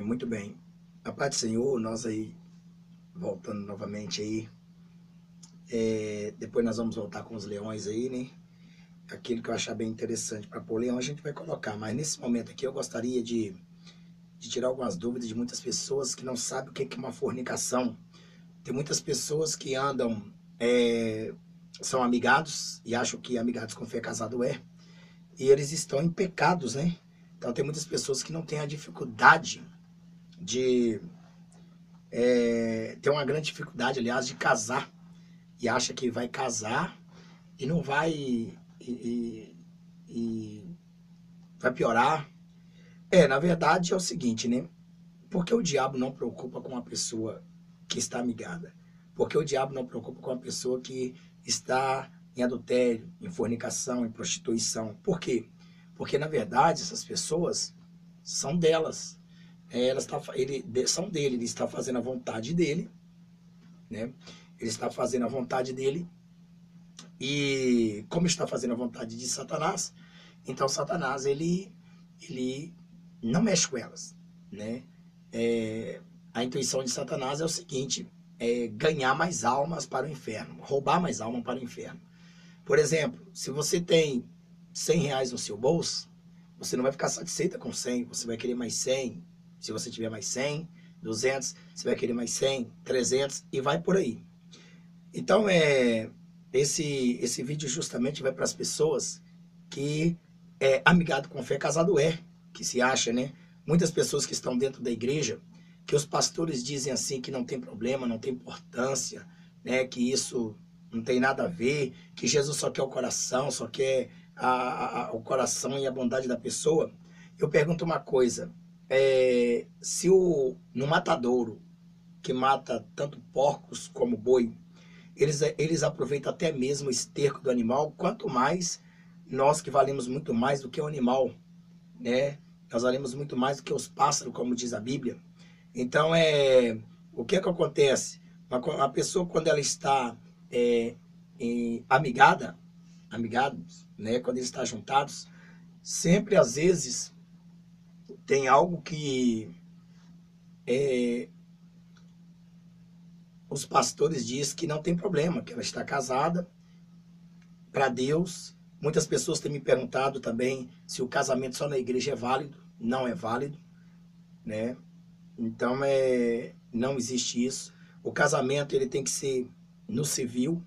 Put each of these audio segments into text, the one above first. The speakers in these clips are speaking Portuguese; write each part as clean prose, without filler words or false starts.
Muito bem. A paz do Senhor, nós aí, voltando novamente aí, depois nós vamos voltar com os leões aí, né? Aquilo que eu achar bem interessante para pôr leão a gente vai colocar, mas nesse momento aqui eu gostaria de tirar algumas dúvidas de muitas pessoas que não sabem o que é uma fornicação. Tem muitas pessoas que andam, são amigados e acham que amigados com fé casado e eles estão em pecados, né? Então tem muitas pessoas que não têm a dificuldade de tem uma grande dificuldade, aliás, de casar. E acha que vai casar e não vai. E vai piorar. Na verdade é o seguinte, né? Porque o diabo não preocupa com uma pessoa que está amigada? Porque o diabo não preocupa com uma pessoa que está em adultério, em fornicação, em prostituição. Por quê? Porque, na verdade, essas pessoas são delas. São dele, ele está fazendo a vontade dele, né? Ele está fazendo a vontade dele e como está fazendo a vontade de Satanás, então Satanás ele não mexe com elas, né? A intuição de Satanás é o seguinte, ganhar mais almas para o inferno, roubar mais almas para o inferno. Por exemplo, se você tem R$ 100 no seu bolso, você não vai ficar satisfeita com 100, você vai querer mais 100. Se você tiver mais 100, 200, você vai querer mais 100, 300 e vai por aí. Então, esse vídeo justamente vai para as pessoas que é amigado com fé, casado que se acha, né? Muitas pessoas que estão dentro da igreja, que os pastores dizem assim que não tem problema, não tem importância, né? Que isso não tem nada a ver, que Jesus só quer o coração, só quer o coração e a bondade da pessoa. Eu pergunto uma coisa, se no matadouro, que mata tanto porcos como boi, eles aproveitam até mesmo o esterco do animal, quanto mais nós que valemos muito mais do que o animal, né? Nós valemos muito mais do que os pássaros, como diz a Bíblia. Então, o que é que acontece? Uma pessoa, quando ela está amigados, né? Quando eles estão juntados, sempre, às vezes, tem algo que os pastores dizem que não tem problema, que ela está casada para Deus. Muitas pessoas têm me perguntado também se o casamento só na igreja é válido. Não é válido, né? Então, não existe isso. O casamento ele tem que ser no civil,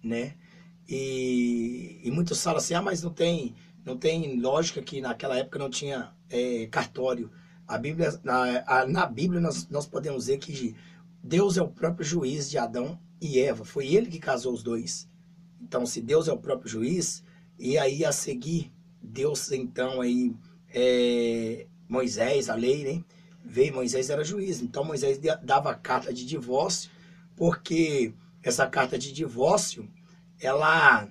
né? E muitos falam assim, mas não tem lógica que naquela época não tinha cartório. A Bíblia, na Bíblia nós podemos dizer que Deus é o próprio juiz de Adão e Eva. Foi ele que casou os dois. Então, se Deus é o próprio juiz, e aí a seguir, Deus então aí, Moisés, a lei, né? Veio, Moisés era juiz. Então, Moisés dava carta de divórcio, porque essa carta de divórcio, ela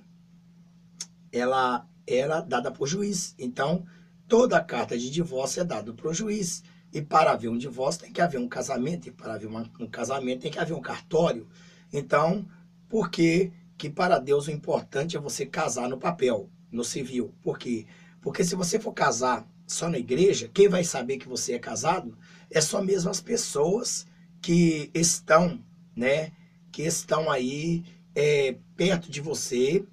era dada por juiz. Então, toda carta de divórcio é dada por juiz. E para haver um divórcio tem que haver um casamento, e para haver um casamento tem que haver um cartório. Então, por que para Deus o importante é você casar no papel, no civil? Por quê? Porque se você for casar só na igreja, quem vai saber que você é casado é só mesmo as pessoas que estão, né, que estão aí perto de você,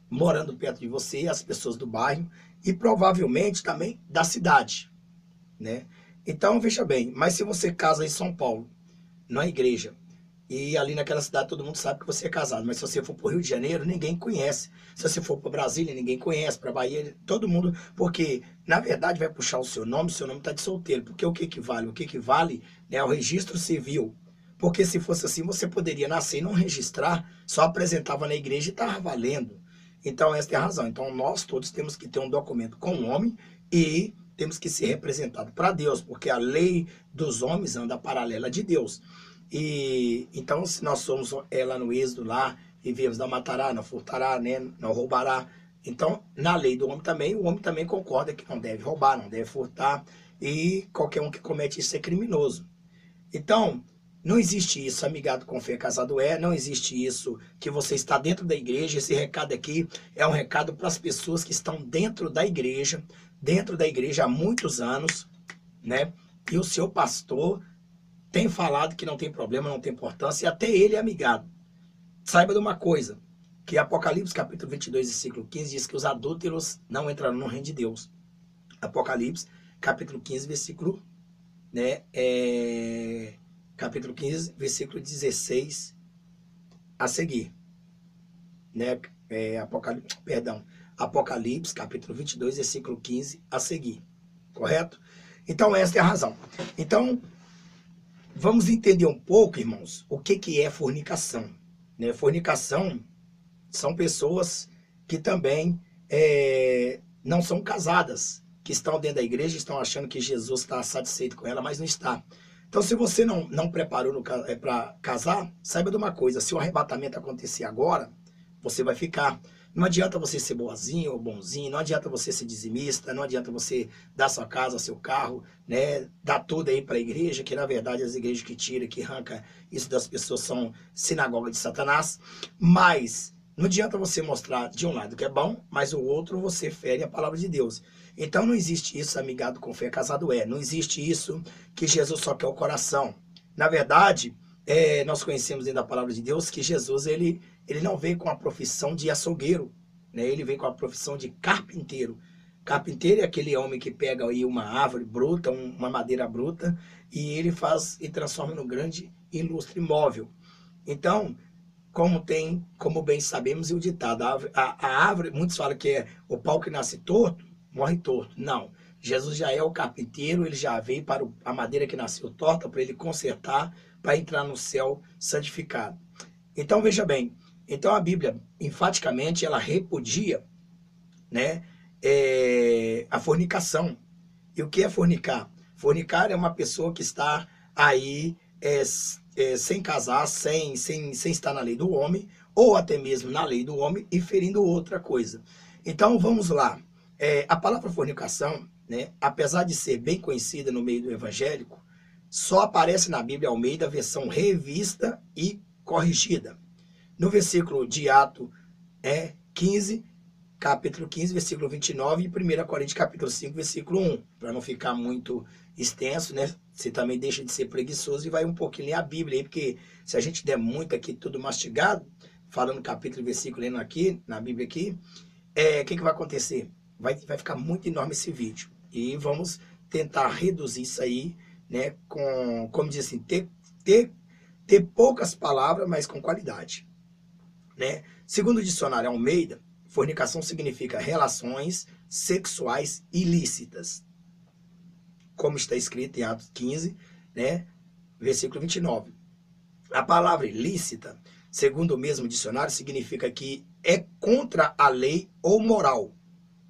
morando perto de você, as pessoas do bairro e provavelmente também da cidade, né? Então, veja bem, mas se você casa em São Paulo, na igreja, e ali naquela cidade todo mundo sabe que você é casado, mas se você for para o Rio de Janeiro, ninguém conhece. Se você for para Brasília, ninguém conhece, para Bahia, todo mundo, porque na verdade vai puxar o seu nome está de solteiro, porque o que vale? O que vale é o registro civil. Porque se fosse assim, você poderia nascer e não registrar, só apresentava na igreja e estava valendo. Então, essa é a razão. Então, nós todos temos que ter um documento com o homem e temos que ser representados para Deus, porque a lei dos homens anda paralela de Deus. E então, se nós somos lá no Êxodo, lá, vivemos não matará, não furtará, né, não roubará. Então, na lei do homem também, o homem também concorda que não deve roubar, não deve furtar, e qualquer um que comete isso é criminoso. Então, não existe isso, amigado com fé, casado não existe isso que você está dentro da igreja. Esse recado aqui é um recado para as pessoas que estão dentro da igreja há muitos anos, né? e o seu pastor tem falado que não tem problema, não tem importância, e até ele é amigado. Saiba de uma coisa, que Apocalipse capítulo 22, versículo 15, diz que os adúlteros não entrarão no reino de Deus. Apocalipse capítulo 15, versículo, né, capítulo 15, versículo 16 a seguir. Né, Apocalipse capítulo 22, versículo 15 a seguir. Correto? Então, esta é a razão. Então, vamos entender um pouco, irmãos, o que é fornicação. Né? Fornicação são pessoas que também não são casadas, que estão dentro da igreja e estão achando que Jesus está satisfeito com ela, mas não está. Então, se você não preparou para casar, saiba de uma coisa, se o arrebatamento acontecer agora, você vai ficar. Não adianta você ser boazinho ou bonzinho, não adianta você ser dizimista, não adianta você dar sua casa, seu carro, né, dar tudo aí para a igreja, que na verdade as igrejas que tiram, que arrancam isso das pessoas são sinagoga de Satanás, mas não adianta você mostrar de um lado que é bom, mas o outro você fere a palavra de Deus. Então não existe isso, amigado com fé, casado é. Não existe isso que Jesus só quer o coração. Na verdade, nós conhecemos dentro da palavra de Deus que Jesus, ele não veio com a profissão de açougueiro, né? Ele veio com a profissão de carpinteiro. Carpinteiro é aquele homem que pega aí uma árvore bruta, uma madeira bruta, e ele faz e transforma num grande ilustre móvel. Então, como bem sabemos, e o ditado, a árvore, muitos falam que é o pau que nasce torto, morre torto. Não, Jesus já é o carpinteiro, ele já veio para a madeira que nasceu torta, para ele consertar, para entrar no céu santificado. Então, veja bem, então a Bíblia, enfaticamente, ela repudia, né, a fornicação. E o que é fornicar? Fornicar é uma pessoa que está aí sem casar, sem estar na lei do homem, ou até mesmo na lei do homem e ferindo outra coisa. Então, vamos lá. A palavra fornicação, né, apesar de ser bem conhecida no meio do evangélico, só aparece na Bíblia Almeida, versão revista e corrigida. No versículo de Atos 15, capítulo 15, versículo 29, e 1 Coríntios, capítulo 5, versículo 1. Para não ficar muito extenso, né? Você também deixa de ser preguiçoso e vai um pouquinho ler a Bíblia aí, porque se a gente der muito aqui, tudo mastigado, falando capítulo e versículo, lendo aqui, na Bíblia aqui, o que vai acontecer? Vai ficar muito enorme esse vídeo. E vamos tentar reduzir isso aí, né? Como diz assim, ter poucas palavras, mas com qualidade. Né? Segundo o dicionário Almeida, fornicação significa relações sexuais ilícitas, como está escrito em Atos 15, né, versículo 29. A palavra ilícita, segundo o mesmo dicionário, significa que é contra a lei ou moral.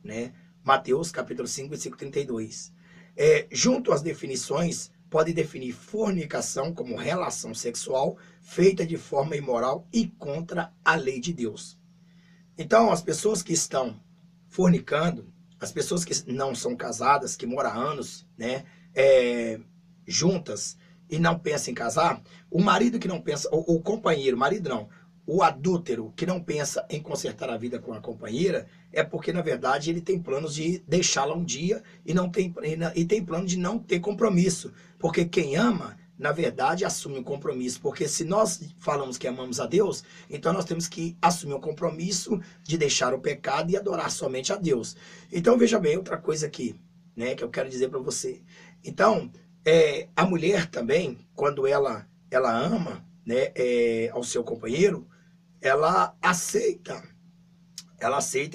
Né? Mateus capítulo 5, versículo 32. Junto às definições, pode definir fornicação como relação sexual feita de forma imoral e contra a lei de Deus. Então, as pessoas que estão fornicando, as pessoas que não são casadas, que moram há anos, né, juntas e não pensam em casar, o marido que não pensa, o companheiro, marido não, o adúltero que não pensa em consertar a vida com a companheira, é porque, na verdade, ele tem planos de deixá-la um dia e tem plano de não ter compromisso. Porque quem ama, na verdade, assume um compromisso. Porque se nós falamos que amamos a Deus, então nós temos que assumir um compromisso de deixar o pecado e adorar somente a Deus. Então, veja bem, outra coisa aqui, né, que eu quero dizer para você. Então, a mulher também, quando ela ama, né, ao seu companheiro, ela aceita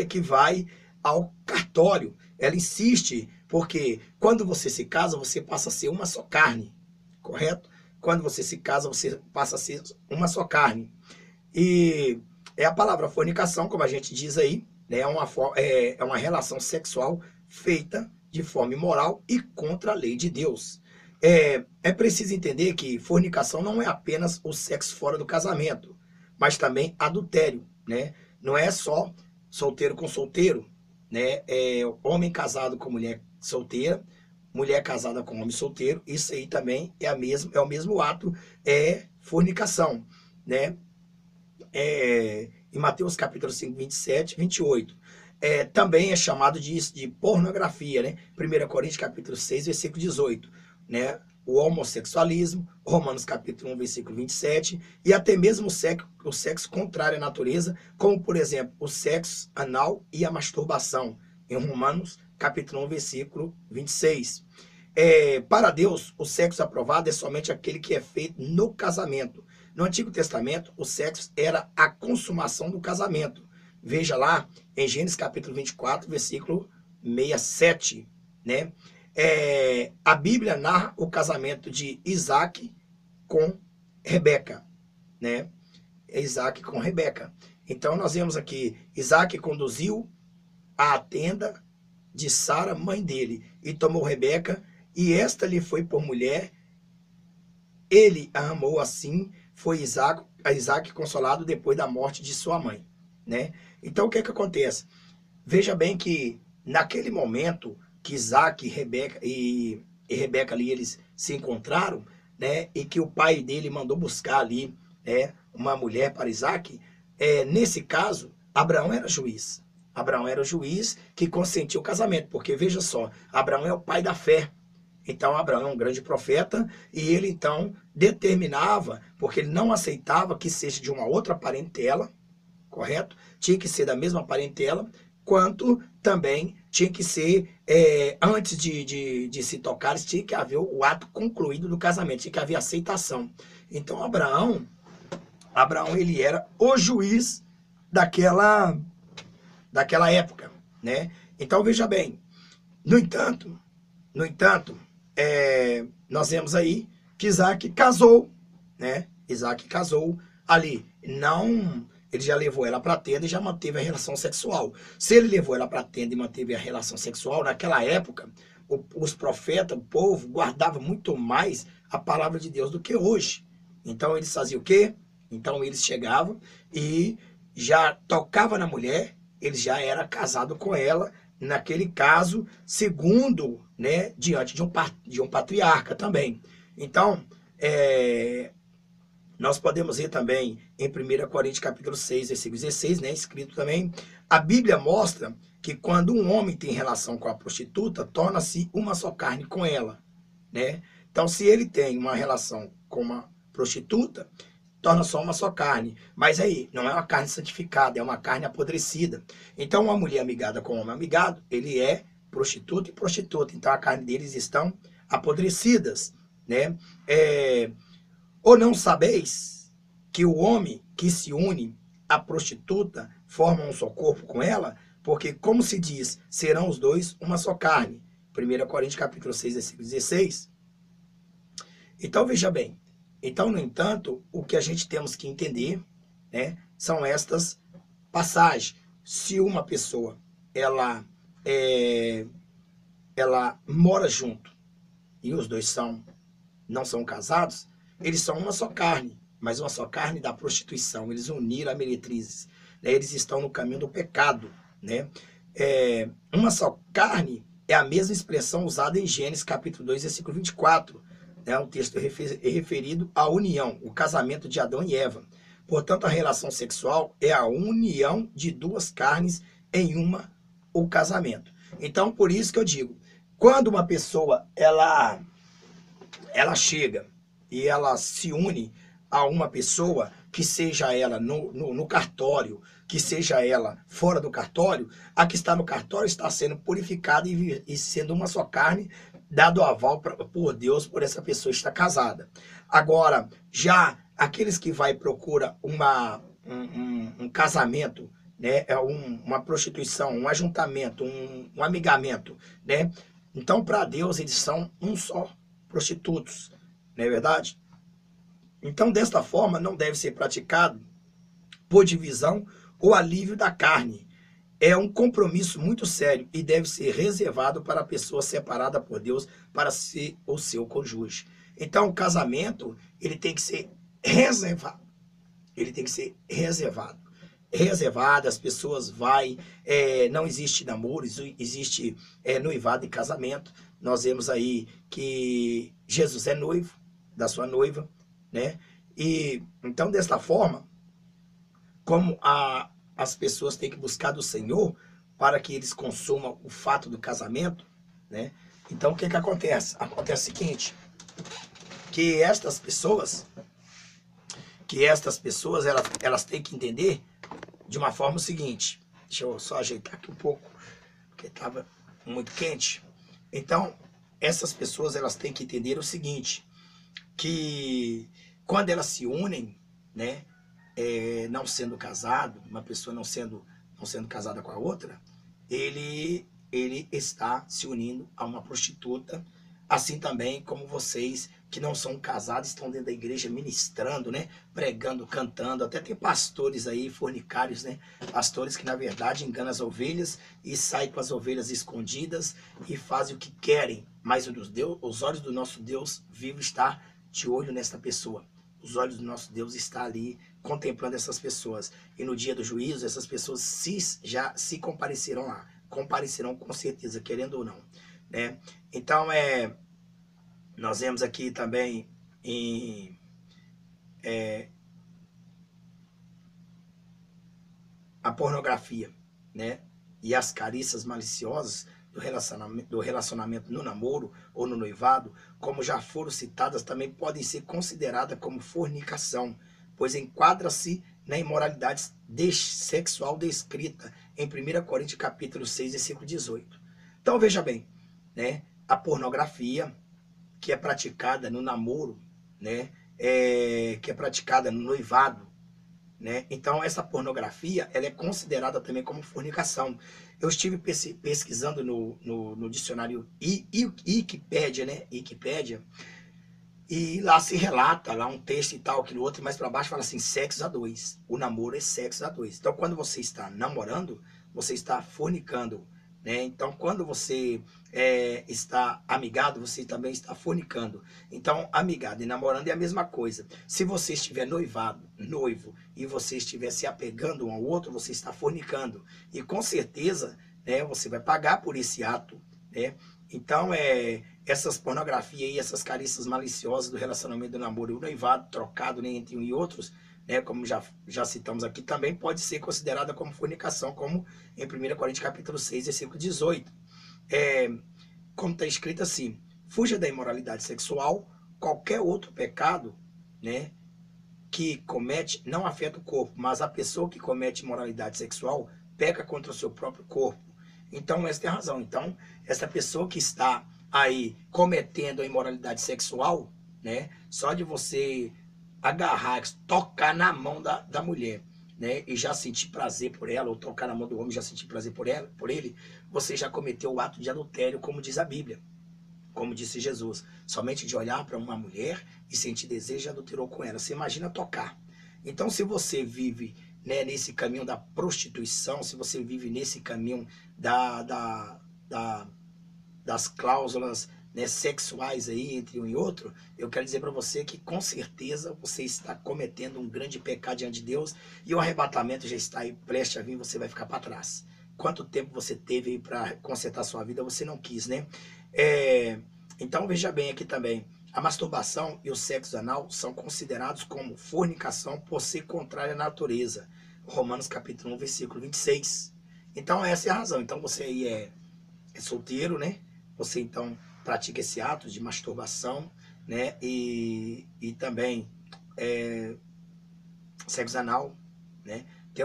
que vai ao cartório. Ela insiste, porque quando você se casa, você passa a ser uma só carne, correto? Quando você se casa, você passa a ser uma só carne. E a palavra fornicação, como a gente diz aí, né, é uma relação sexual feita de forma imoral e contra a lei de Deus. É preciso entender que fornicação não é apenas o sexo fora do casamento, mas também adultério, né? Não é só solteiro com solteiro, né? Homem casado com mulher solteira, mulher casada com homem solteiro, isso aí também é o mesmo ato, fornicação, né? Em Mateus capítulo 5, 27, 28. Também é chamado de pornografia, né? 1 Coríntios capítulo 6, versículo 18. né, o homossexualismo, Romanos capítulo 1, versículo 27, e até mesmo o sexo contrário à natureza, como, por exemplo, o sexo anal e a masturbação, em Romanos capítulo 1, versículo 26. Para Deus, o sexo aprovado é somente aquele que é feito no casamento. No Antigo Testamento, o sexo era a consumação do casamento. Veja lá em Gênesis capítulo 24, versículo 67, né? A Bíblia narra o casamento de Isaac com Rebeca, né? Isaac com Rebeca. Então nós vemos aqui, Isaac conduziu à tenda de Sara, mãe dele, e tomou Rebeca, e esta lhe foi por mulher. Ele a amou assim, foi Isaac consolado depois da morte de sua mãe, né? Então o que acontece? Veja bem que naquele momento que Isaac e Rebeca ali eles se encontraram, né? E que o pai dele mandou buscar ali, né, uma mulher para Isaac. Nesse caso, Abraão era juiz. Abraão era o juiz que consentiu o casamento, porque veja só, Abraão é o pai da fé. Então Abraão é um grande profeta e ele então determinava, porque ele não aceitava que seja de uma outra parentela, correto? Tinha que ser da mesma parentela, quanto também tinha que ser, antes de se tocar, tinha que haver o ato concluído do casamento, tinha que haver aceitação. Então Abraão ele era o juiz daquela época, né? Então veja bem, no entanto, nós vemos aí que Isaac casou, né? Isaac casou ali. Não, ele já levou ela para a tenda e já manteve a relação sexual. Se ele levou ela para a tenda e manteve a relação sexual, naquela época, os profetas, o povo, guardava muito mais a palavra de Deus do que hoje. Então eles faziam o quê? Então eles chegavam e já tocava na mulher, ele já era casado com ela, naquele caso, segundo, né, diante de um patriarca também. Então, nós podemos ver também em 1 Coríntios capítulo 6, versículo 16, né, escrito também, a Bíblia mostra que quando um homem tem relação com a prostituta, torna-se uma só carne com ela, né? Então, se ele tem uma relação com uma prostituta, torna só uma só carne. Mas aí, não é uma carne santificada, é uma carne apodrecida. Então, uma mulher amigada com um homem amigado, ele é prostituta e prostituta. Então, a carne deles estão apodrecidas, né? Ou não sabeis que o homem que se une à prostituta forma um só corpo com ela? Porque, como se diz, serão os dois uma só carne. 1 Coríntios capítulo 6, versículo 16. Então, veja bem. Então, no entanto, o que a gente temos que entender, né, são estas passagens. Se uma pessoa, ela mora junto e os dois não são casados, eles são uma só carne, mas uma só carne da prostituição. Eles uniram a meretrizes, né? Eles estão no caminho do pecado, né? Uma só carne é a mesma expressão usada em Gênesis capítulo 2, versículo 24. É um texto referido à união, o casamento de Adão e Eva. Portanto, a relação sexual é a união de duas carnes em o casamento. Então, por isso que eu digo, quando uma pessoa ela chega e ela se une a uma pessoa, que seja ela no cartório, que seja ela fora do cartório, a que está no cartório está sendo purificada e sendo uma só carne, dado aval por Deus por essa pessoa estar casada. Agora, já aqueles que vai procura um casamento, né, uma prostituição, um ajuntamento, um amigamento, né? Então, para Deus, eles são um só, prostitutos, não é verdade? Então, desta forma, não deve ser praticado por divisão ou alívio da carne. É um compromisso muito sério e deve ser reservado para a pessoa separada por Deus para ser o seu cônjuge. Então, o casamento, ele tem que ser reservado. Ele tem que ser reservado. Reservado, as pessoas não existe namoro, existe noivado e casamento. Nós vemos aí que Jesus é noivo da sua noiva, né? E então, desta forma, como as pessoas têm que buscar do Senhor para que eles consumam o fato do casamento, né? Então, o que que acontece? Acontece o seguinte, que estas pessoas, elas têm que entender de uma forma o seguinte. Deixa eu só ajeitar aqui um pouco, porque estava muito quente. Então, essas pessoas, elas têm que entender o seguinte, que quando elas se unem, né, não sendo casado, uma pessoa não sendo casada com a outra, ele está se unindo a uma prostituta, assim também como vocês que não são casados estão dentro da igreja ministrando, né, pregando, cantando, até tem pastores aí, fornicários, né, pastores que na verdade enganam as ovelhas e saem com as ovelhas escondidas e fazem o que querem, mas os olhos do nosso Deus vivo está de olho nesta pessoa. Os olhos do nosso Deus estão ali contemplando essas pessoas. E no dia do juízo, essas pessoas já se comparecerão lá. Comparecerão com certeza, querendo ou não. Né? Então, nós vemos aqui também a pornografia, né? E as carícias maliciosas do relacionamento no namoro ou no noivado, como já foram citadas, também podem ser consideradas como fornicação, pois enquadra-se na imoralidade sexual descrita em 1 Coríntios capítulo 6, versículo 18. Então veja bem, né? A pornografia que é praticada no namoro, né? Que é praticada no noivado, né? Então essa pornografia ela é considerada também como fornicação. Eu estive pesquisando no dicionário Wikipédia, né? Wikipédia, e lá se relata lá um texto e tal, aquilo outro, e mais para baixo fala assim, sexo a dois. O namoro é sexo a dois. Então quando você está namorando, você está fornicando, né? Então quando você está amigado, você também está fornicando. Então amigado e namorando é a mesma coisa. Se você estiver noivo, e você estiver se apegando um ao outro, você está fornicando. E com certeza, né, você vai pagar por esse ato, né? Então essas pornografias e essas carícias maliciosas do relacionamento do namoro e o noivado trocado, né, entre um e outros, né, como já citamos aqui, também pode ser considerada como fornicação, como em 1 Coríntios capítulo 6, versículo 18. Como está escrito assim, fuja da imoralidade sexual, qualquer outro pecado, né, que comete não afeta o corpo, mas a pessoa que comete imoralidade sexual peca contra o seu próprio corpo. Então, essa tem a razão. Então, essa pessoa que está aí cometendo a imoralidade sexual, né, só de você agarrar, tocar na mão da mulher, né, e já sentir prazer por ela, ou tocar na mão do homem e já sentir prazer por ele, você já cometeu o ato de adultério, como diz a Bíblia. Como disse Jesus, somente de olhar para uma mulher e sentir desejo, já adulterou com ela. Você imagina tocar. Então, se você vive, né, nesse caminho da prostituição, se você vive nesse caminho das cláusulas, né, sexuais aí entre um e outro, eu quero dizer para você que com certeza você está cometendo um grande pecado diante de Deus e o arrebatamento já está aí prestes a vir, você vai ficar para trás. Quanto tempo você teve aí para consertar sua vida, você não quis, né? Então veja bem aqui também, a masturbação e o sexo anal são considerados como fornicação por ser contrária à natureza. Romanos capítulo 1, versículo 26. Então essa é a razão. Então você aí é solteiro, né? Você então pratica esse ato de masturbação, né? E também sexo anal, né? Tem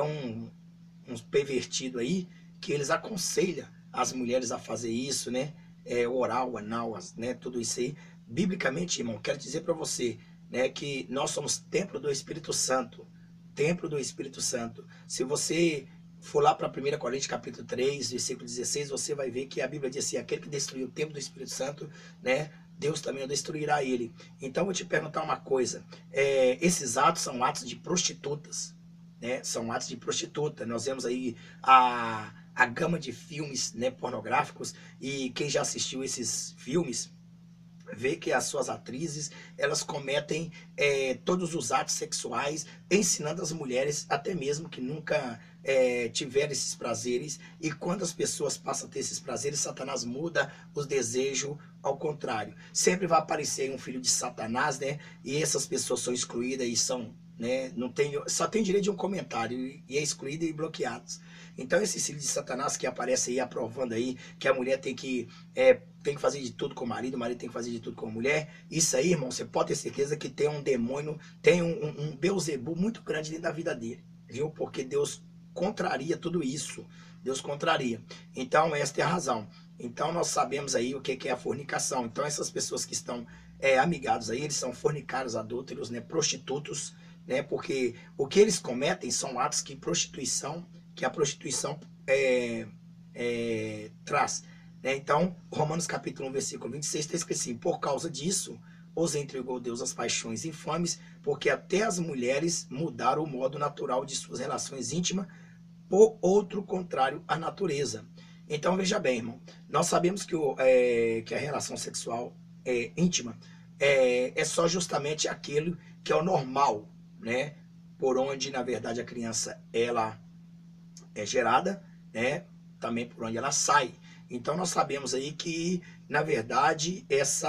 uns pervertidos aí que eles aconselham as mulheres a fazer isso, né? Oral, anal, né? Tudo isso aí. Biblicamente, irmão, quero dizer para você, né, que nós somos templo do Espírito Santo. Templo do Espírito Santo. Se você for lá para 1 Coríntios capítulo 3, versículo 16, você vai ver que a Bíblia diz assim, aquele que destruiu o templo do Espírito Santo, né, Deus também o destruirá ele. Então, eu vou te perguntar uma coisa, esses atos são atos de prostitutas, né, são atos de prostituta. Nós vemos aí a gama de filmes, né, pornográficos, e quem já assistiu esses filmes, vê que as suas atrizes, elas cometem todos os atos sexuais, ensinando as mulheres, até mesmo que nunca tiveram esses prazeres, e quando as pessoas passam a ter esses prazeres, Satanás muda os desejos ao contrário. Sempre vai aparecer um filho de Satanás, né? E essas pessoas são excluídas e são, né, não tem, só tem direito de um comentário, e é excluído e bloqueados. Então esse filho de Satanás que aparece aí aprovando aí que a mulher tem que fazer de tudo com o marido tem que fazer de tudo com a mulher, isso aí, irmão, você pode ter certeza que tem um demônio, tem um Beelzebub muito grande dentro da vida dele, viu? Porque Deus contraria tudo isso, Deus contraria. Então esta é a razão. Então nós sabemos aí o que é a fornicação. Então essas pessoas que estão amigados aí, eles são fornicários, adúlteros, né, prostitutos, né, porque o que eles cometem são atos que a prostituição traz. Né? Então, Romanos capítulo 1, versículo 26, está escrito assim: por causa disso, os entregou Deus às paixões infames, porque até as mulheres mudaram o modo natural de suas relações íntimas por outro contrário à natureza. Então, veja bem, irmão, nós sabemos que a relação sexual íntima é só justamente aquilo que é o normal, né? Por onde, na verdade, a criança ela é gerada, né? Também por onde ela sai. Então, nós sabemos aí que, na verdade, esse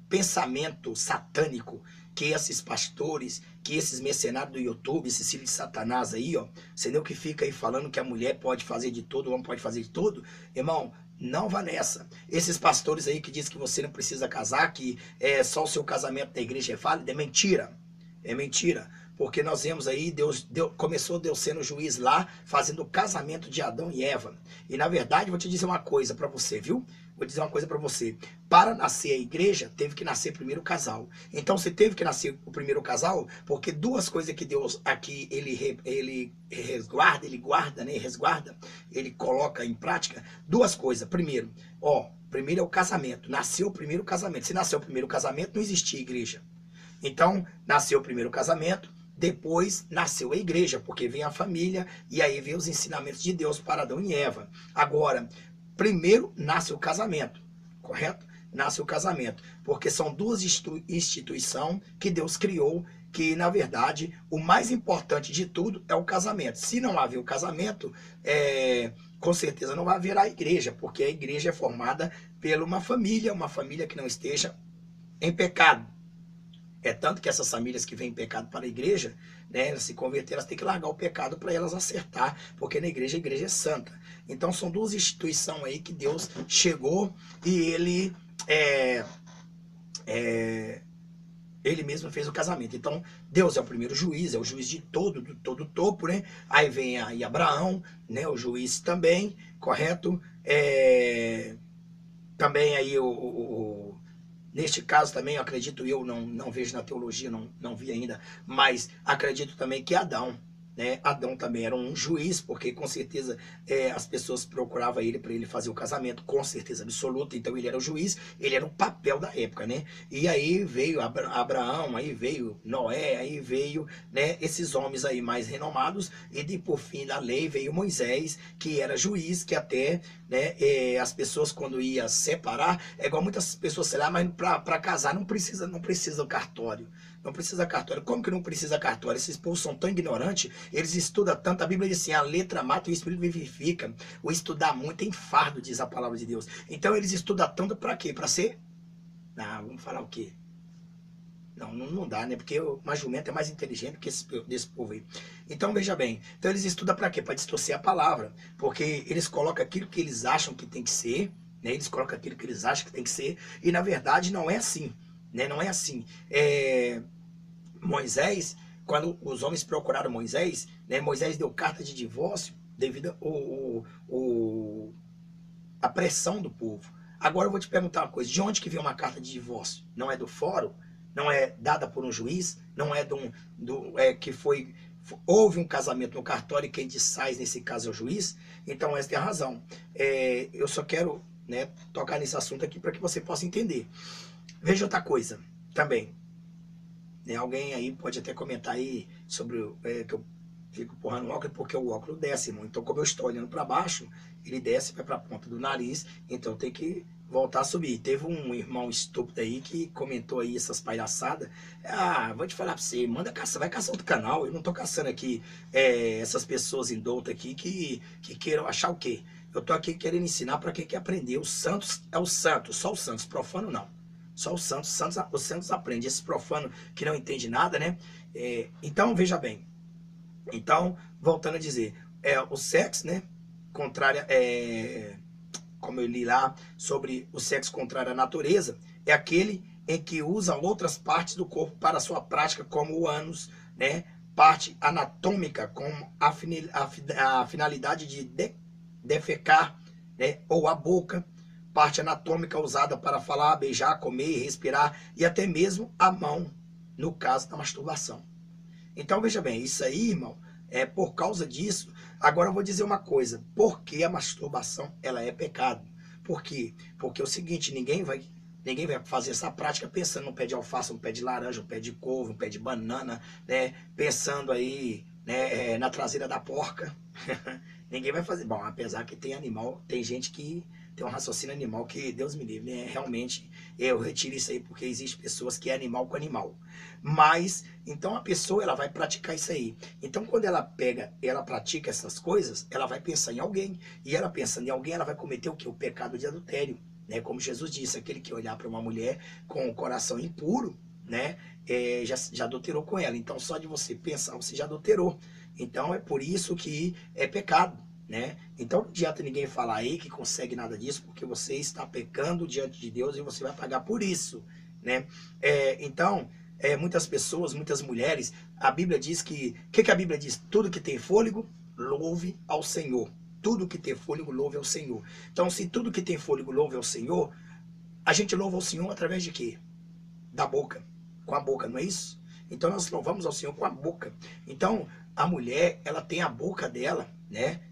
pensamento satânico que esses pastores, que esses mercenários do YouTube, esses filhos de Satanás aí, ó, entendeu? Que fica aí falando que a mulher pode fazer de tudo, o homem pode fazer de tudo, irmão, não vá nessa. Esses pastores aí que dizem que você não precisa casar, que só o seu casamento na igreja é válido, é mentira. É mentira. Porque nós vemos aí, Deus sendo juiz lá, fazendo o casamento de Adão e Eva. E na verdade, vou te dizer uma coisa para você, viu? Vou dizer uma coisa para você. Para nascer a igreja, teve que nascer primeiro o casal. Então, você teve que nascer o primeiro casal, porque duas coisas que Deus aqui, ele resguarda, ele guarda, né? Resguarda, ele coloca em prática. Duas coisas. Primeiro é o casamento. Nasceu o primeiro casamento. Se nasceu o primeiro casamento, não existia igreja. Então, nasceu o primeiro casamento, depois nasceu a igreja, porque vem a família, e aí vem os ensinamentos de Deus para Adão e Eva. Agora, primeiro nasce o casamento, correto? Nasce o casamento, porque são duas instituições que Deus criou, que na verdade o mais importante de tudo é o casamento. Se não haver o casamento, com certeza não vai haver a igreja, porque a igreja é formada por uma família que não esteja em pecado. É tanto que essas famílias que vêm em pecado para a igreja, né, elas se converterem, elas têm que largar o pecado para elas acertar, porque na igreja a igreja é santa. Então são duas instituições aí que Deus chegou e ele mesmo fez o casamento. Então Deus é o primeiro juiz, é o juiz de todo o topo, né? Aí vem aí Abraão, né, o juiz também, correto? Também aí neste caso também, acredito eu, não vejo na teologia, não vi ainda, mas acredito também que Adão, né? Adão também era um juiz, porque com certeza as pessoas procuravam ele para ele fazer o casamento, com certeza absoluta. Então ele era o juiz, ele era o papel da época, né? E aí veio Abraão, aí veio Noé, aí veio, né, esses homens aí mais renomados, e por fim da lei veio Moisés, que era juiz, que até, né, as pessoas quando iam separar, é igual muitas pessoas, sei lá, mas para casar não precisa o cartório. Não precisa cartório. Como que não precisa cartório? Esses povos são tão ignorantes, eles estudam tanto. A Bíblia diz assim: a letra mata e o espírito vivifica. O estudar muito é fardo, diz a palavra de Deus. Então eles estudam tanto para quê? Para ser? Não, vamos falar o quê? Não dá, né? Porque uma jumenta é mais inteligente que desse povo aí. Então veja bem. Então eles estudam para quê? Para distorcer a palavra. Porque eles colocam aquilo que eles acham que tem que ser, né? Eles colocam aquilo que eles acham que tem que ser, e na verdade não é assim. Né? Não é assim. Moisés, quando os homens procuraram Moisés, né, Moisés deu carta de divórcio devido à pressão do povo. Agora eu vou te perguntar uma coisa: de onde que veio uma carta de divórcio? Não é do fórum? Não é dada por um juiz? Não é houve um casamento no cartório e quem desfaz nesse caso é o juiz? Então essa é a razão. Eu só quero, né, tocar nesse assunto aqui para que você possa entender. Veja outra coisa também. Alguém aí pode até comentar aí sobre que eu fico empurrando o óculos, porque o óculos desce, irmão. Então, como eu estou olhando para baixo, ele desce, vai para a ponta do nariz, então tem que voltar a subir. Teve um irmão estúpido aí que comentou aí essas palhaçadas. Vou te falar para você, manda caçar, vai caçar outro canal. Eu não estou caçando aqui essas pessoas indoutas aqui que queiram achar o quê? Eu estou aqui querendo ensinar para quem quer aprender. Os santos é o santo, só os santos, profano não. Só os santos aprendem. Esse profano que não entende nada, né? Então, veja bem. Então, voltando a dizer, o sexo, né? Contrária, como eu li lá sobre o sexo contrário à natureza, é aquele em que usa outras partes do corpo para sua prática, como o ânus, né? Parte anatômica com a finalidade de defecar, né? Ou a boca, parte anatômica usada para falar, beijar, comer, respirar, e até mesmo a mão, no caso da masturbação. Então, veja bem, isso aí, irmão, é por causa disso. Agora eu vou dizer uma coisa, por que a masturbação ela é pecado? Por quê? Porque é o seguinte, ninguém vai fazer essa prática pensando no pé de alface, no pé de laranja, no pé de couve, no pé de banana, né? Pensando aí, né, na traseira da porca. Ninguém vai fazer. Bom, apesar que tem animal, tem gente que tem um raciocínio animal que Deus me livre, né? Realmente eu retiro isso aí porque existe pessoas que é animal com animal. Mas, então a pessoa ela vai praticar isso aí. Então quando ela pratica essas coisas, ela vai pensar em alguém. E ela pensando em alguém, ela vai cometer o que? O pecado de adultério. Né? Como Jesus disse, aquele que olhar para uma mulher com o coração impuro, né? Já adulterou com ela. Então só de você pensar, você já adulterou. Então é por isso que é pecado. Né? Então não adianta ninguém falar aí que consegue nada disso, porque você está pecando diante de Deus e você vai pagar por isso. Né? Então, muitas pessoas, muitas mulheres, a Bíblia diz que... O que a Bíblia diz? Tudo que tem fôlego, louve ao Senhor. Tudo que tem fôlego, louve ao Senhor. Então, se tudo que tem fôlego, louve ao Senhor, a gente louva ao Senhor através de quê? Da boca. Com a boca, não é isso? Então, nós louvamos ao Senhor com a boca. Então, a mulher, ela tem a boca dela, né?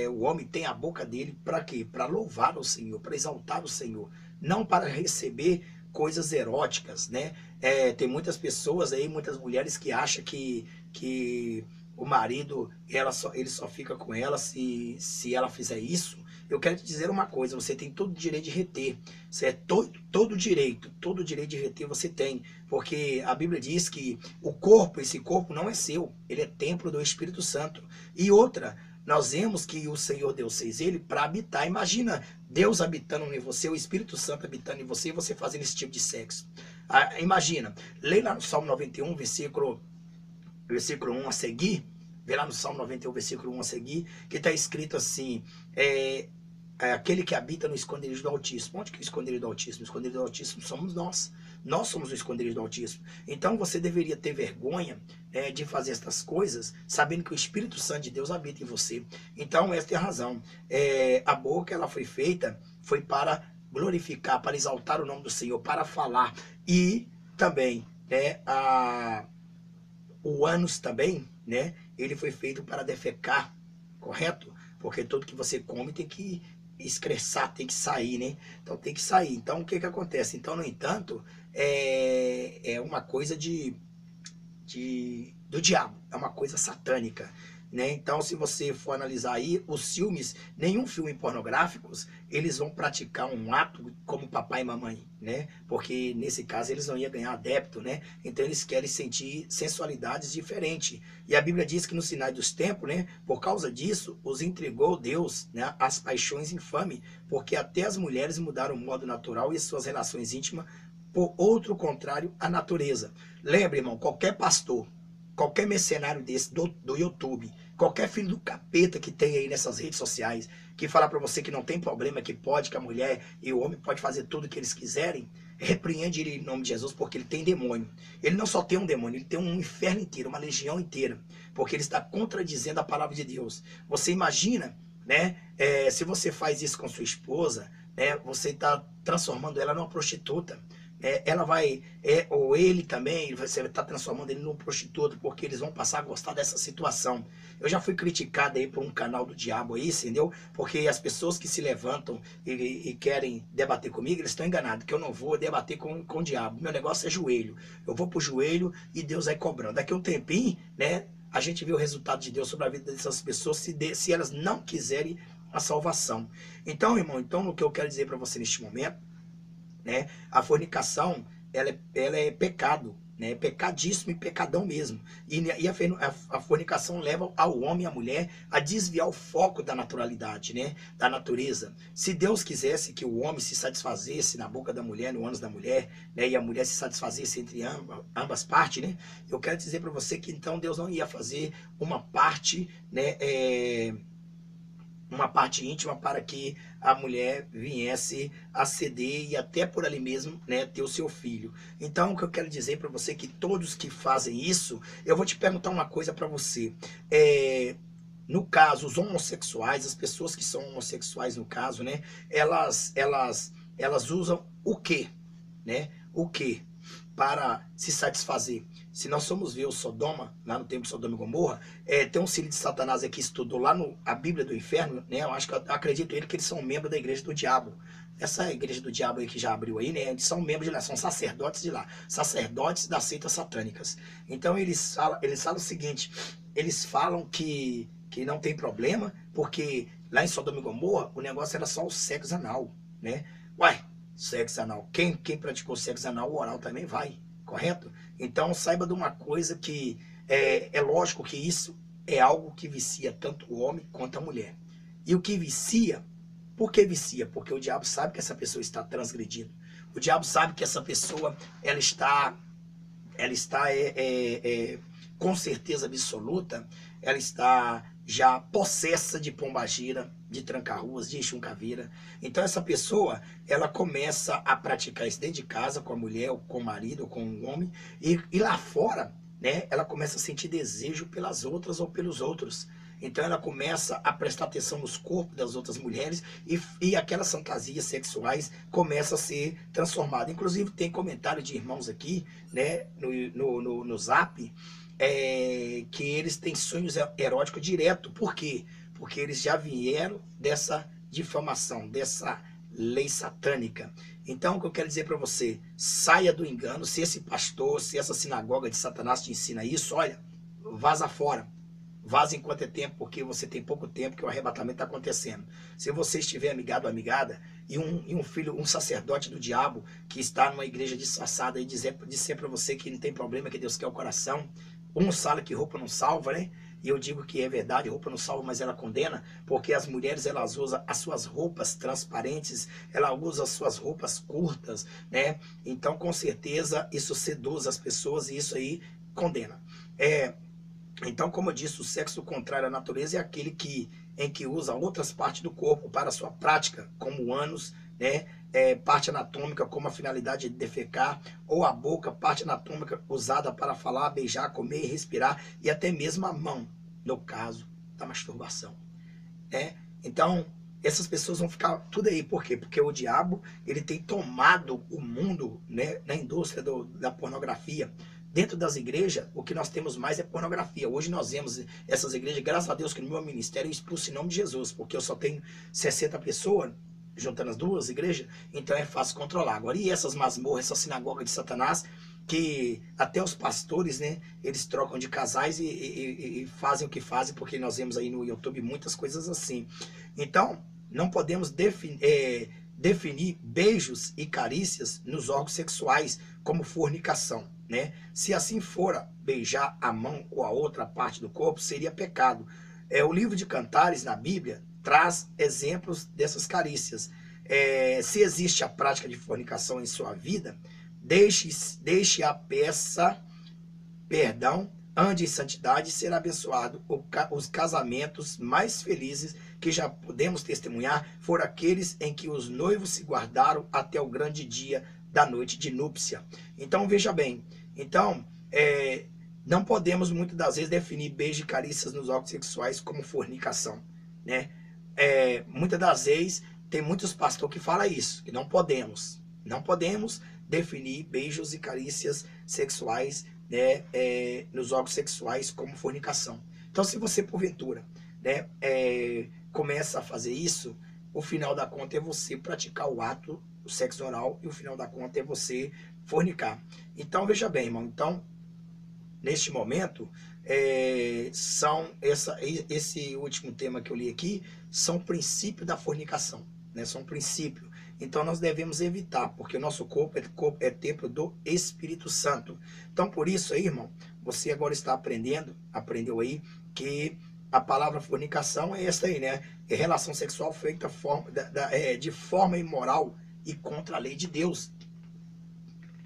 O homem tem a boca dele para quê? Para louvar o Senhor, para exaltar o Senhor. Não para receber coisas eróticas, né? Tem muitas pessoas aí, muitas mulheres que acham que o marido, ele só fica com ela se ela fizer isso. Eu quero te dizer uma coisa, você tem todo o direito de reter. Você todo direito de reter você tem. Porque a Bíblia diz que esse corpo não é seu, ele é templo do Espírito Santo. E outra, nós vemos que o Senhor Deus fez ele para habitar. Imagina Deus habitando em você, o Espírito Santo habitando em você e você fazendo esse tipo de sexo. Imagina, leia lá no Salmo 91, versículo 1 a seguir, vê lá no Salmo 91, versículo 1 a seguir, que está escrito assim, aquele que habita no esconderijo do Altíssimo. Onde que é o esconderijo do Altíssimo? O esconderijo do Altíssimo somos nós. Nós somos o esconderijo do Altíssimo. Então você deveria ter vergonha de fazer estas coisas, sabendo que o Espírito Santo de Deus habita em você. Então esta é a razão. A boca ela foi feita, foi para glorificar, para exaltar o nome do Senhor, para falar. E também, o ânus também, né? Ele foi feito para defecar, correto? Porque tudo que você come tem que excretar, tem que sair, né? Então tem que sair. Então o que acontece? Então, no entanto, é uma coisa do diabo, é uma coisa satânica. Né? Então, se você for analisar aí, os filmes, nenhum filme pornográfico, eles vão praticar um ato como papai e mamãe, né? Porque nesse caso eles não iam ganhar adepto, né? Então eles querem sentir sensualidades diferentes. E a Bíblia diz que no sinais dos tempos, né? Por causa disso, os entregou Deus, né? As paixões infames, porque até as mulheres mudaram o modo natural e suas relações íntimas por outro contrário à natureza. Lembre, irmão, qualquer pastor, qualquer mercenário desse do YouTube, qualquer filho do capeta que tem aí nessas redes sociais, que fala para você que não tem problema, que a mulher e o homem pode fazer tudo o que eles quiserem, repreende ele em nome de Jesus, porque ele tem demônio. Ele não só tem um demônio, ele tem um inferno inteiro, uma legião inteira, porque ele está contradizendo a palavra de Deus. Você imagina, né, se você faz isso com sua esposa, né, você está transformando ela numa prostituta. Ela vai, ou ele também, você está transformando ele num prostituto, porque eles vão passar a gostar dessa situação. Eu já fui criticado aí por um canal do diabo aí, entendeu? Porque as pessoas que se levantam e querem debater comigo, eles estão enganados, que eu não vou debater com o diabo. Meu negócio é joelho. Eu vou pro joelho e Deus vai cobrando. Daqui a um tempinho, né, a gente vê o resultado de Deus sobre a vida dessas pessoas, se elas não quiserem a salvação. Então, irmão, o que eu quero dizer para você neste momento, né? A fornicação, ela é pecado, né? Pecadíssimo e pecadão mesmo. E a fornicação leva ao homem e à mulher a desviar o foco da naturalidade, né? Da natureza. Se Deus quisesse que o homem se satisfazesse na boca da mulher, no ânus da mulher, né? E a mulher se satisfazesse entre ambas partes, né? Eu quero dizer para você que então Deus não ia fazer uma parte, né? Uma parte íntima para que a mulher viesse a ceder e até por ali mesmo, né, ter o seu filho. Então, o que eu quero dizer para você é que todos que fazem isso, eu vou te perguntar uma coisa para você. No caso, os homossexuais, as pessoas que são homossexuais no caso, né, elas usam o quê, né? O quê? Para se satisfazer. Se nós formos ver o Sodoma, lá no tempo de Sodoma e Gomorra, tem um filho de Satanás aqui que estudou lá a Bíblia do Inferno, né? Eu acredito ele que eles são membros da igreja do diabo. Essa igreja do diabo aí que já abriu aí, né? Eles são membros de lá, são sacerdotes de lá, sacerdotes das seitas satânicas. Então eles falam o seguinte, eles falam que não tem problema, porque lá em Sodoma e Gomorra o negócio era só o sexo anal, né? Uai, sexo anal. Quem praticou sexo anal, o oral também vai, correto? Então saiba de uma coisa que é lógico que isso é algo que vicia tanto o homem quanto a mulher. E o que vicia, por que vicia? Porque o diabo sabe que essa pessoa está transgredindo. O diabo sabe que essa pessoa ela está com certeza absoluta, ela está já possessa de pombagira, de tranca-ruas, de enxuncaveira. Então essa pessoa, ela começa a praticar isso dentro de casa, com a mulher, ou com o marido, ou com o homem, e lá fora, né, ela começa a sentir desejo pelas outras ou pelos outros. Então ela começa a prestar atenção nos corpos das outras mulheres e aquelas fantasias sexuais começam a ser transformadas. Inclusive tem comentário de irmãos aqui, né, no Zap, que eles têm sonhos eróticos direto. Por quê? Porque eles já vieram dessa difamação, dessa lei satânica. Então o que eu quero dizer para você, saia do engano. Se esse pastor, se essa sinagoga de Satanás te ensina isso, olha, vaza fora. Vaza enquanto é tempo, porque você tem pouco tempo que o arrebatamento está acontecendo. Se você estiver amigado ou amigada, e um filho, um sacerdote do diabo, que está numa igreja disfarçada e disser para você que não tem problema, que Deus quer o coração, fala que roupa não salva, né? E eu digo que é verdade, roupa não salva, mas ela condena, porque as mulheres, elas usam as suas roupas transparentes, ela usa as suas roupas curtas, né? Então, com certeza, isso seduz as pessoas e isso aí condena. Então, como eu disse, o sexo contrário à natureza é aquele em que usa outras partes do corpo para a sua prática, como o ânus, né? Parte anatômica como a finalidade de defecar, ou a boca, parte anatômica usada para falar, beijar, comer, respirar, e até mesmo a mão, no caso da masturbação. Então, essas pessoas vão ficar tudo aí. Por quê? Porque o diabo, ele tem tomado o mundo, né, na indústria da pornografia. Dentro das igrejas, o que nós temos mais é pornografia. Hoje nós vemos essas igrejas, graças a Deus que no meu ministério eu expulso em nome de Jesus, porque eu só tenho 60 pessoas, juntando as duas igrejas, então é fácil controlar. Agora, e essas masmorras, essa sinagoga de Satanás, que até os pastores, né, eles trocam de casais e fazem o que fazem, porque nós vemos aí no YouTube muitas coisas assim. Então, não podemos definir beijos e carícias nos órgãos sexuais como fornicação, né? Se assim fora, beijar a mão ou a outra parte do corpo seria pecado. O livro de Cantares, na Bíblia, traz exemplos dessas carícias. Se existe a prática de fornicação em sua vida, deixe a peça perdão, ande em santidade e será abençoado. Os casamentos mais felizes que já podemos testemunhar foram aqueles em que os noivos se guardaram até o grande dia da noite de núpcia. Então veja bem, então não podemos muitas das vezes definir beijo e carícias nos órgãos sexuais como fornicação, né? Muitas das vezes tem muitos pastores que falam isso, que não podemos definir beijos e carícias sexuais, né, nos órgãos sexuais como fornicação. Então, se você porventura, né, começa a fazer isso, o final da conta é você praticar o ato, o sexo oral, e o final da conta é você fornicar. Então, veja bem, irmão, então, neste momento, esse último tema que eu li aqui, são princípios da fornicação, né, são princípios. Então nós devemos evitar, porque o nosso corpo é templo do Espírito Santo. Então por isso aí, irmão, você agora está aprendeu aí que a palavra fornicação é essa aí, né? É relação sexual feita de forma imoral e contra a lei de Deus.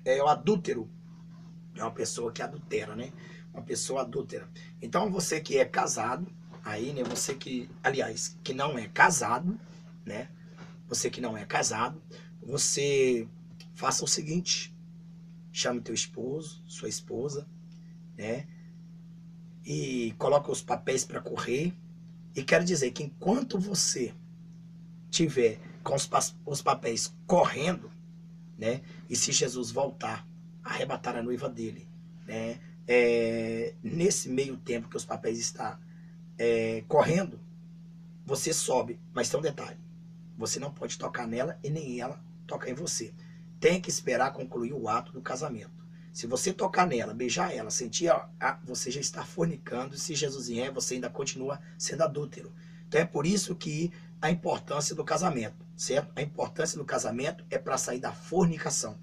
É o adúltero. É uma pessoa que adultera, né? Uma pessoa adúltera. Então você que é casado, aí, né? Você que, aliás, que não é casado, né? Você que não é casado, você faça o seguinte: chame teu esposo, sua esposa, né? E coloca os papéis para correr. E quero dizer que enquanto você tiver com os papéis correndo, né? E se Jesus voltar, arrebatar a noiva dele, né? Nesse meio tempo que os papéis estão correndo, você sobe, mas tem um detalhe: você não pode tocar nela e nem ela tocar em você. Tem que esperar concluir o ato do casamento. Se você tocar nela, beijar ela, sentir, você já está fornicando. E se Jesus vier, você ainda continua sendo adúltero. Então é por isso que a importância do casamento, certo? A importância do casamento é para sair da fornicação.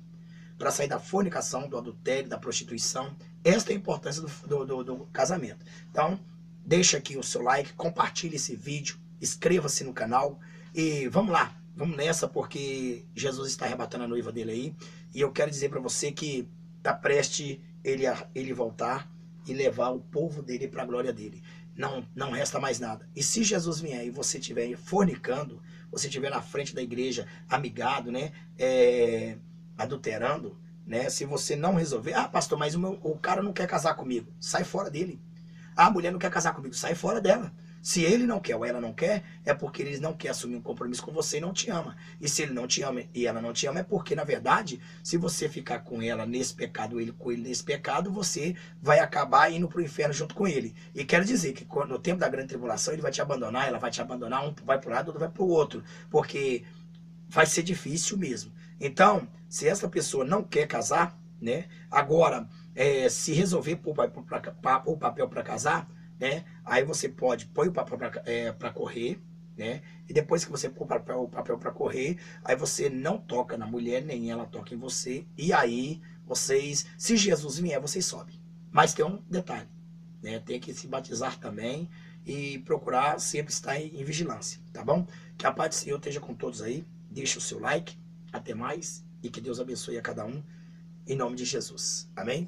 Para sair da fornicação, do adultério, da prostituição. Esta é a importância do casamento. Então, deixa aqui o seu like, compartilhe esse vídeo, inscreva-se no canal e vamos lá, vamos nessa, porque Jesus está arrebatando a noiva dele aí. E eu quero dizer para você que está prestes ele voltar e levar o povo dele para a glória dele. Não resta mais nada. E se Jesus vier e você estiver fornicando, você estiver na frente da igreja, amigado, né? Adulterando, né? Se você não resolver, pastor, mas o cara não quer casar comigo, sai fora dele. A mulher não quer casar comigo, sai fora dela. Se ele não quer ou ela não quer, é porque ele não quer assumir um compromisso com você e não te ama. E se ele não te ama e ela não te ama, é porque, na verdade, se você ficar com ela nesse pecado, ele com ele nesse pecado, você vai acabar indo para o inferno junto com ele. E quero dizer que no tempo da grande tribulação, ele vai te abandonar, ela vai te abandonar, um vai para um lado, outro vai para o outro. Porque vai ser difícil mesmo. Então, se essa pessoa não quer casar, né? Agora, se resolver pôr o papel para casar, né? Aí você pode pôr o papel para correr, né? E depois que você pôr o papel para correr, aí você não toca na mulher, nem ela toca em você. E aí, vocês, se Jesus vier, vocês sobem. Mas tem um detalhe, né? Tem que se batizar também e procurar sempre estar em vigilância, tá bom? Que a paz do Senhor esteja com todos aí. Deixa o seu like. Até mais. E que Deus abençoe a cada um. Em nome de Jesus. Amém?